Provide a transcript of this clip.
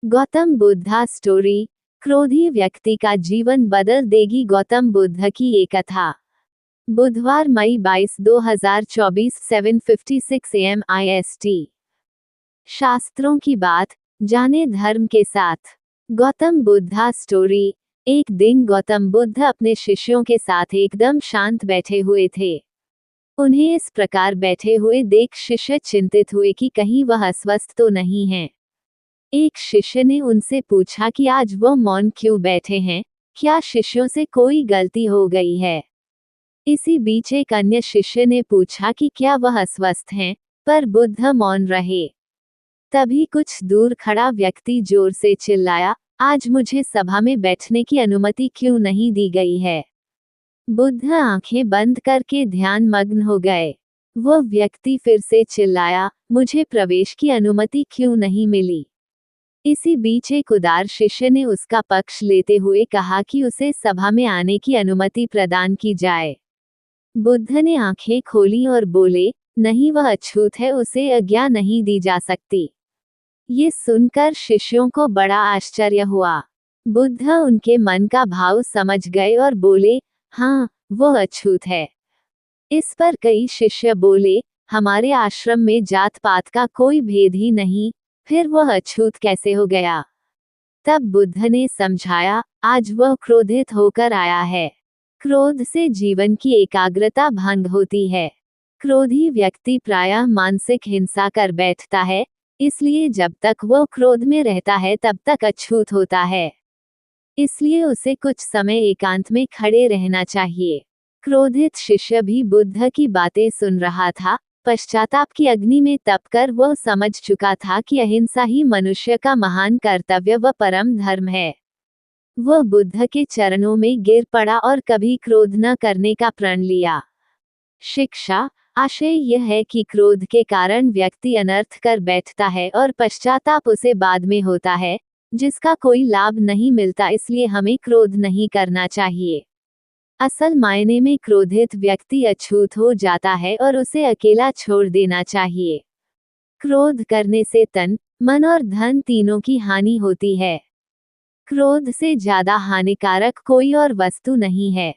Gautam Buddha story. क्रोधी व्यक्ति का जीवन बदल देगी। गौतम बुद्ध की ये कथा। बुधवार मई 22, 2024 7:56 AM IST। शास्त्रों की बात जाने धर्म के साथ। गौतम बुद्धा स्टोरी। एक दिन गौतम बुद्ध अपने शिष्यों के साथ एकदम शांत बैठे हुए थे। उन्हें इस प्रकार बैठे हुए देख शिष्य चिंतित हुए कि कहीं वह अस्वस्थ तो नहीं है। एक शिष्य ने उनसे पूछा कि आज वह मौन क्यों बैठे हैं, क्या शिष्यों से कोई गलती हो गई है। इसी बीच एक अन्य शिष्य ने पूछा कि क्या वह अस्वस्थ हैं, पर बुद्ध मौन रहे। तभी कुछ दूर खड़ा व्यक्ति जोर से चिल्लाया, आज मुझे सभा में बैठने की अनुमति क्यों नहीं दी गई है। बुद्ध आंखें बंद करके ध्यान मग्न हो गए। वह व्यक्ति फिर से चिल्लाया, मुझे प्रवेश की अनुमति क्यों नहीं मिली। इसी बीच एक उदार शिष्य ने उसका पक्ष लेते हुए कहा कि उसे सभा में आने की अनुमति प्रदान की जाए। बुद्ध ने आंखें खोली और बोले, नहीं, वह अछूत है, उसे आज्ञा नहीं दी जा सकती। ये सुनकर शिष्यों को बड़ा आश्चर्य हुआ। बुद्ध उनके मन का भाव समझ गए और बोले, हाँ, वह अछूत है। इस पर कई शिष्य बोले, हमारे आश्रम में जात पात का कोई भेद ही नहीं, फिर वह अछूत कैसे हो गया। तब बुद्ध ने समझाया, आज वह क्रोधित होकर आया है। क्रोध से जीवन की एकाग्रता भंग होती है। क्रोधी व्यक्ति प्रायः मानसिक हिंसा कर बैठता है, इसलिए जब तक वह क्रोध में रहता है तब तक अछूत होता है। इसलिए उसे कुछ समय एकांत में खड़े रहना चाहिए। क्रोधित शिष्य भी बुद्ध की बातें सुन रहा था। पश्चाताप की अग्नि में तपकर वह समझ चुका था कि अहिंसा ही मनुष्य का महान कर्तव्य व परम धर्म है। वह बुद्ध के चरणों में गिर पड़ा और कभी क्रोध न करने का प्रण लिया। शिक्षा। आशय यह है कि क्रोध के कारण व्यक्ति अनर्थ कर बैठता है और पश्चाताप उसे बाद में होता है, जिसका कोई लाभ नहीं मिलता। इसलिए हमें क्रोध नहीं करना चाहिए। असल मायने में क्रोधित व्यक्ति अछूत हो जाता है और उसे अकेला छोड़ देना चाहिए। क्रोध करने से तन, मन और धन तीनों की हानि होती है। क्रोध से ज्यादा हानिकारक कोई और वस्तु नहीं है।